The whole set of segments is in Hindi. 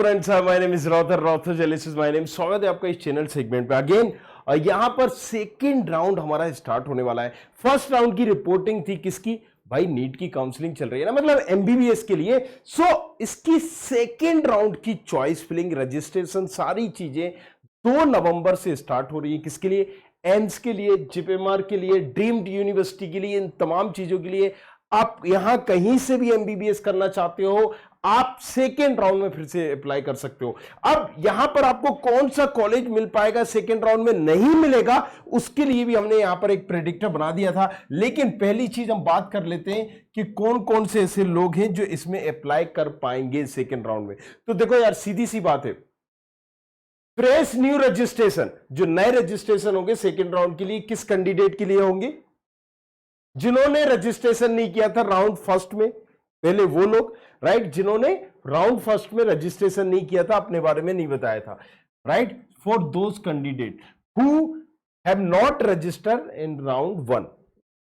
फ्रेंड्स, माय नेम इज रॉथर जेलिस इज माय नेम। स्वागत है आपका इस चैनल सेगमेंट पे अगेन। यहां पर सेकंड राउंड हमारा स्टार्ट होने वाला है। फर्स्ट राउंड की रिपोर्टिंग थी किसकी? भाई नीट की काउंसलिंग चल रही है ना, मतलब एमबीबीएस के लिए। इसकी सेकंड राउंड की चॉइस फिलिंग, रजिस्ट्रेशन, सारी चीजें 2 नवंबर से स्टार्ट हो रही है। किसके लिए? एम्स के लिए, जिपीएमआर के लिए, ड्रीम्ड यूनिवर्सिटी के लिए, इन तमाम चीजों के लिए। आप यहां कहीं से भी एमबीबीएस करना चाहते हो, आप सेकेंड राउंड में फिर से अप्लाई कर सकते हो। अब यहां पर आपको कौन सा कॉलेज मिल पाएगा, सेकेंड राउंड में नहीं मिलेगा, उसके लिए भी हमने यहां पर एक प्रेडिक्टर बना दिया था। लेकिन पहली चीज हम बात कर लेते हैं कि कौन कौन से ऐसे लोग हैं जो इसमें अप्लाई कर पाएंगे सेकेंड राउंड में। तो देखो यार, सीधी सी बात है, फ्रेश न्यू रजिस्ट्रेशन, जो नए रजिस्ट्रेशन होंगे सेकेंड राउंड के लिए, किस कैंडिडेट के लिए होंगे? जिन्होंने रजिस्ट्रेशन नहीं किया था राउंड फर्स्ट में, पहले वो लोग, राइट, जिन्होंने राउंड फर्स्ट में रजिस्ट्रेशन नहीं किया था, अपने बारे में नहीं बताया था, right. For those candidate who have not registered in round one.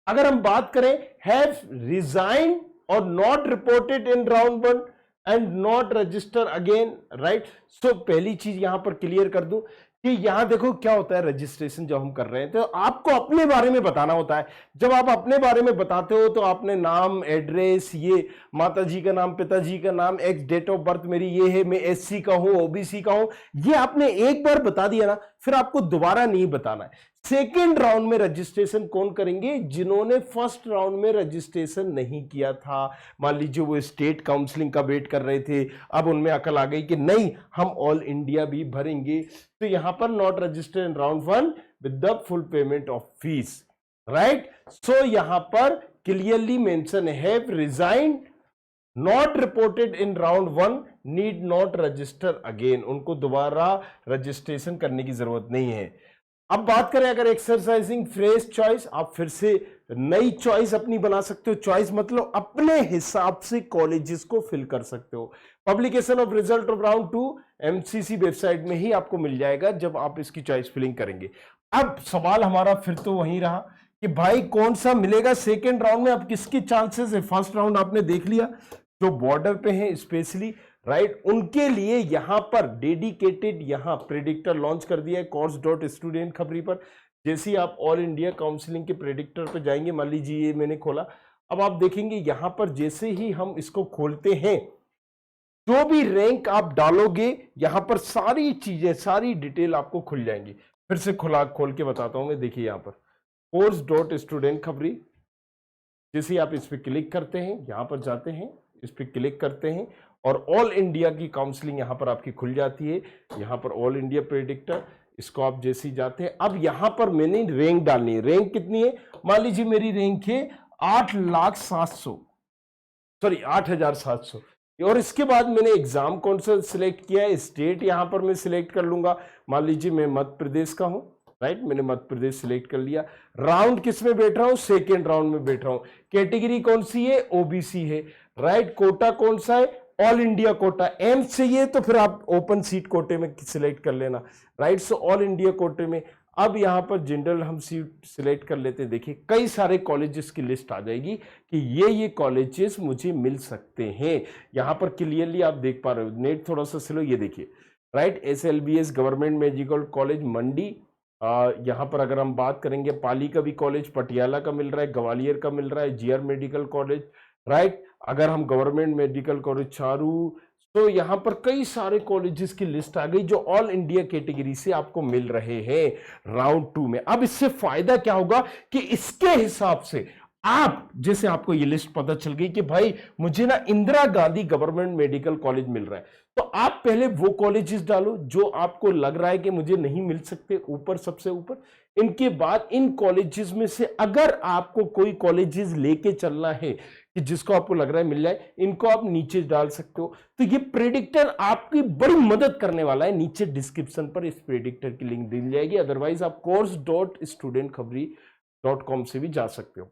अगर हम बात करें हैव रिजाइन और not reported in round one and not register again, right. So पहली चीज यहां पर क्लियर कर दूं कि यहां देखो क्या होता है, रजिस्ट्रेशन जब हम कर रहे हैं तो आपको अपने बारे में बताना होता है। जब आप अपने बारे में बताते हो तो आपने नाम, एड्रेस, ये माता जी का नाम, पिताजी का नाम, एक्स डेट ऑफ बर्थ मेरी ये है, मैं एससी का हूं, ओबीसी का हूं, ये आपने एक बार बता दिया ना, फिर आपको दोबारा नहीं बताना है। सेकेंड राउंड में रजिस्ट्रेशन कौन करेंगे? जिन्होंने फर्स्ट राउंड में रजिस्ट्रेशन नहीं किया था। मान लीजिए वो स्टेट काउंसलिंग का वेट कर रहे थे, अब उनमें अकल आ गई कि नहीं, हम ऑल इंडिया भी भरेंगे, तो यहां पर not registered in round one with the full payment of fees, right. So यहां पर क्लियरली मेंशन है resign, not reported in round one, need not register again, उनको दोबारा रजिस्ट्रेशन करने की जरूरत नहीं है। अब बात करें अगर एक्सरसाइजिंग फ्रेश चॉइस, आप फिर से नई चॉइस अपनी बना सकते हो। चॉइस मतलब अपने हिसाब से कॉलेजेस को फिल कर सकते हो। Publication of result of round to MCC website में ही आपको मिल जाएगा जब आप इसकी चॉइस फिलिंग करेंगे। अब सवाल हमारा फिर तो वही रहा कि भाई कौन सा मिलेगा सेकेंड राउंड में, अब किसके चांसेस है? फर्स्ट राउंड आपने देख लिया, जो बॉर्डर पे है स्पेशली, राइट, उनके लिए यहां पर डेडिकेटेड यहां प्रेडिक्टर लॉन्च कर दिया है course.student खबरी पर। जैसे ही आप ऑल इंडिया काउंसलिंग के प्रेडिक्टर पर जाएंगे, मान लीजिए ये मैंने खोला, अब आप देखेंगे यहां पर जैसे ही हम इसको खोलते हैं, जो भी रैंक आप डालोगे यहां पर सारी चीजें, सारी डिटेल आपको खुल जाएंगी। फिर से खोल के बताता हूं मैं। देखिए यहां पर course.student खबरी, जैसे आप इस पर क्लिक करते हैं, यहां पर जाते हैं, इस पर क्लिक करते हैं और ऑल इंडिया की काउंसलिंग यहां पर आपकी खुल जाती है। यहां पर ऑल इंडिया प्रेडिक्टर, इसको आप जैसे ही जाते हैं, अब यहां पर मैंने रैंक डालनी है। रैंक कितनी है? मान लीजिए मेरी रैंक है 8,700, सॉरी 8,700। और इसके बाद मैंने एग्जाम कौन सा सिलेक्ट किया है, स्टेट यहां पर मैं सिलेक्ट कर लूंगा। मान लीजिए मैं मध्य प्रदेश का हूं, राइट, मैंने मध्य प्रदेश सिलेक्ट कर लिया। राउंड किस में बैठ रहा हूं? सेकेंड राउंड में बैठ रहा हूं। कैटेगरी कौन सी है? ओबीसी है, राइट। कोटा कौन सा है? All India quota. एम्स चाहिए तो फिर आप ओपन सीट कोटे में सिलेक्ट कर लेना, राइट। सो ऑल इंडिया कोटे में। अब यहां पर जनरल हम सीट सिलेक्ट कर लेते हैं। देखिए कई सारे कॉलेजेस की लिस्ट आ जाएगी कि ये कॉलेजेस मुझे मिल सकते हैं। यहां पर क्लियरली आप देख पा रहे हो, नेट थोड़ा सा स्लो, ये देखिए, right. SLBS government medical college Mandi, यहां पर अगर हम बात करेंगे पाली का भी कॉलेज, पटियाला का मिल रहा है, ग्वालियर का मिल रहा है, GR मेडिकल कॉलेज, राइट। अगर हम गवर्नमेंट मेडिकल कॉलेज चारू, तो यहां पर कई सारे कॉलेजेस की लिस्ट आ गई जो ऑल इंडिया कैटेगरी से आपको मिल रहे हैं राउंड 2 में। अब इससे फायदा क्या होगा कि इसके हिसाब से आप, जैसे आपको ये लिस्ट पता चल गई कि भाई मुझे ना Indira Gandhi government medical college मिल रहा है, तो आप पहले वो कॉलेजेस डालो जो आपको लग रहा है कि मुझे नहीं मिल सकते, ऊपर सबसे ऊपर। इनके बाद इन कॉलेजेस में से अगर आपको कोई कॉलेजेस लेके चलना है कि जिसको आपको लग रहा है मिल जाए, इनको आप नीचे डाल सकते हो। तो ये प्रेडिक्टर आपकी बड़ी मदद करने वाला है। नीचे डिस्क्रिप्शन पर इस प्रेडिक्टर की लिंक दी जाएगी, अदरवाइज आप course.studentkhbri.com से भी जा सकते हो।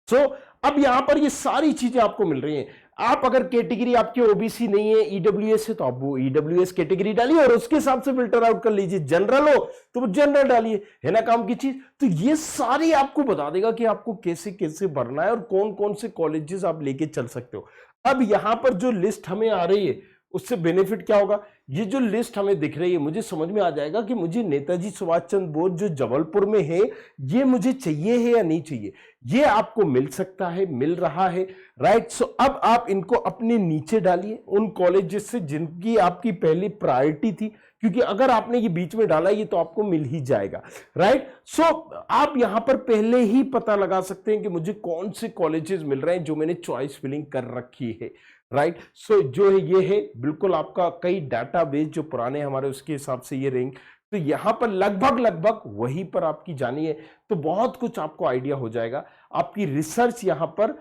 अब यहां पर ये सारी चीजें आपको मिल रही हैं। आप अगर कैटेगरी आपके ओबीसी नहीं है, ईडब्ल्यूएस है, तो आप वो ईडब्ल्यूएस कैटेगरी डालिए और उसके हिसाब से फिल्टर आउट कर लीजिए। जनरल हो तो वो जनरल डालिए, है ना काम की चीज। तो ये सारी आपको बता देगा कि आपको कैसे कैसे भरना है और कौन कौन से कॉलेजेस आप लेके चल सकते हो। अब यहां पर जो लिस्ट हमें आ रही है उससे बेनिफिट क्या होगा? ये जो लिस्ट हमें दिख रही है, मुझे समझ में आ जाएगा कि मुझे नेताजी सुभाष चंद्र बोस जो जबलपुर में है, ये मुझे चाहिए है या नहीं चाहिए। ये आपको मिल सकता है, मिल रहा है, राइट। सो अब आप इनको अपने नीचे डालिए, उन कॉलेजेस से जिनकी आपकी पहली प्रायोरिटी थी, क्योंकि अगर आपने ये बीच में डाला ये तो आपको मिल ही जाएगा, राइट। सो आप यहां पर पहले ही पता लगा सकते हैं कि मुझे कौन से कॉलेजेस मिल रहे हैं जो मैंने चॉइस फिलिंग कर रखी है, राइट। सो जो है ये है बिल्कुल आपका कई डाटाबेस जो पुराने हमारे उसके हिसाब से ये रैंक, तो यहां पर लगभग लगभग वहीं पर आपकी जानी है, तो बहुत कुछ आपको आइडिया हो जाएगा। आपकी रिसर्च यहां पर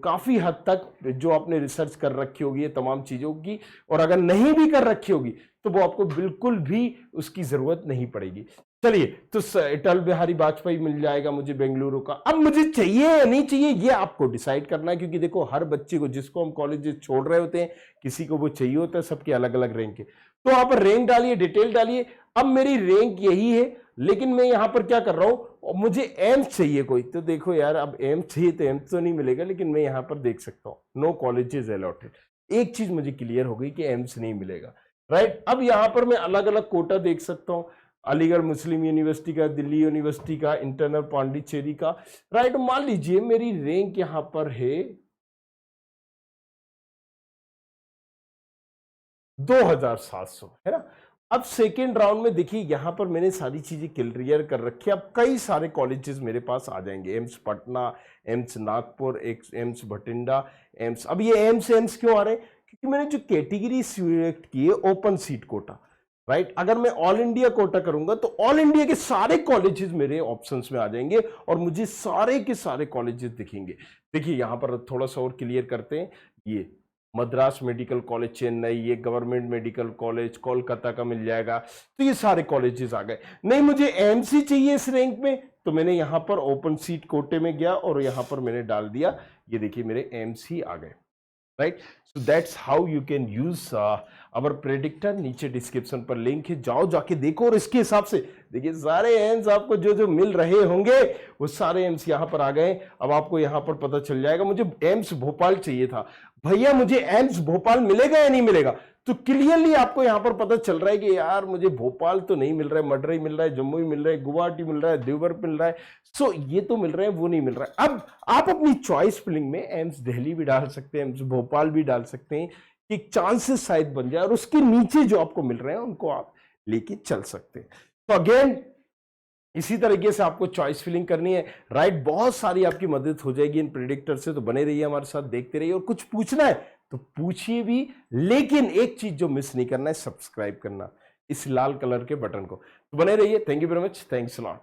काफी हद तक जो आपने रिसर्च कर रखी होगी ये तमाम चीजों की, और अगर नहीं भी कर रखी होगी तो वो आपको बिल्कुल भी उसकी जरूरत नहीं पड़ेगी। चलिए, तो अटल बिहारी वाजपेयी मिल जाएगा मुझे बेंगलुरु का। अब मुझे चाहिए या नहीं चाहिए ये आपको डिसाइड करना है, क्योंकि देखो हर बच्चे को जिसको हम कॉलेज छोड़ रहे होते हैं किसी को वो चाहिए होता है, सबके अलग अलग रैंक के। तो वहां पर रैंक डालिए, डिटेल डालिए। अब मेरी रैंक यही है, लेकिन मैं यहां पर क्या कर रहा हूं, मुझे एम्स चाहिए कोई, तो देखो यार अब एम्स चाहिए तो एम्स तो नहीं मिलेगा, लेकिन मैं यहां पर देख सकता हूं नो कॉलेजेस अलॉटेड। एक चीज मुझे क्लियर हो गई कि एम्स नहीं मिलेगा, राइट। अब यहां पर मैं अलग अलग कोटा देख सकता हूं, अलीगढ़ मुस्लिम यूनिवर्सिटी का, दिल्ली यूनिवर्सिटी का, इंटरनल पांडिचेरी का, राइट। मान लीजिए मेरी रैंक यहां पर है 2700, है ना। अब सेकेंड राउंड में देखिए यहां पर मैंने सारी चीजें क्लियर कर रखी है। अब कई सारे कॉलेजेस मेरे पास आ जाएंगे, AIIMS Patna, AIIMS Nagpur, AIIMS Bathinda, AIIMS. अब ये एम्स एम्स क्यों आ रहे हैं? क्योंकि मैंने जो कैटेगरी सिलेक्ट की है ओपन सीट कोटा, राइट। अगर मैं ऑल इंडिया कोटा करूंगा तो ऑल इंडिया के सारे कॉलेजेस मेरे ऑप्शंस में आ जाएंगे और मुझे सारे के सारे कॉलेजेस दिखेंगे। देखिए यहां पर थोड़ा सा और क्लियर करते हैं, ये मद्रास मेडिकल कॉलेज चेन्नई, ये गवर्नमेंट मेडिकल कॉलेज कोलकाता का मिल जाएगा, तो ये सारे कॉलेजेस आ गए। नहीं मुझे एमसी चाहिए इस रैंक में, तो मैंने यहां पर ओपन सीट कोटे में गया और यहां पर मैंने डाल दिया, ये देखिए मेरे एमसी आ गए, right. So that's how you can use our predictor. नीचे डिस्क्रिप्शन पर लिंक है, जाओ जाके देखो और इसके हिसाब से देखिए सारे एम्स आपको जो जो मिल रहे होंगे वो सारे एम्स यहां पर आ गए। अब आपको यहां पर पता चल जाएगा, मुझे एम्स भोपाल चाहिए था, भैया मुझे एम्स भोपाल मिलेगा या नहीं मिलेगा? तो क्लियरली आपको यहां पर पता चल रहा है कि यार मुझे भोपाल तो नहीं मिल रहा है, मडुरई मिल रहा है, जम्मू मिल रहा है, गुवाहाटी मिल रहा है, देवघर मिल रहा है, सो ये तो मिल रहा है वो नहीं मिल रहा है। अब आप अपनी चॉइस फिलिंग में एम्स दिल्ली भी डाल सकते हैं, एम्स भोपाल भी डाल सकते हैं कि चांसेस शायद बन जाए, और उसके नीचे जो आपको मिल रहे हैं उनको आप लेके चल सकते हैं। तो अगेन इसी तरीके से आपको चॉइस फिलिंग करनी है, राइट। बहुत सारी आपकी मदद हो जाएगी इन प्रेडिक्टर से, तो बने रहिए हमारे साथ, देखते रहिए, और कुछ पूछना है तो पूछिए भी, लेकिन एक चीज जो मिस नहीं करना है, सब्सक्राइब करना इस लाल कलर के बटन को। तो बने रहिए, thank you very much, thanks a lot.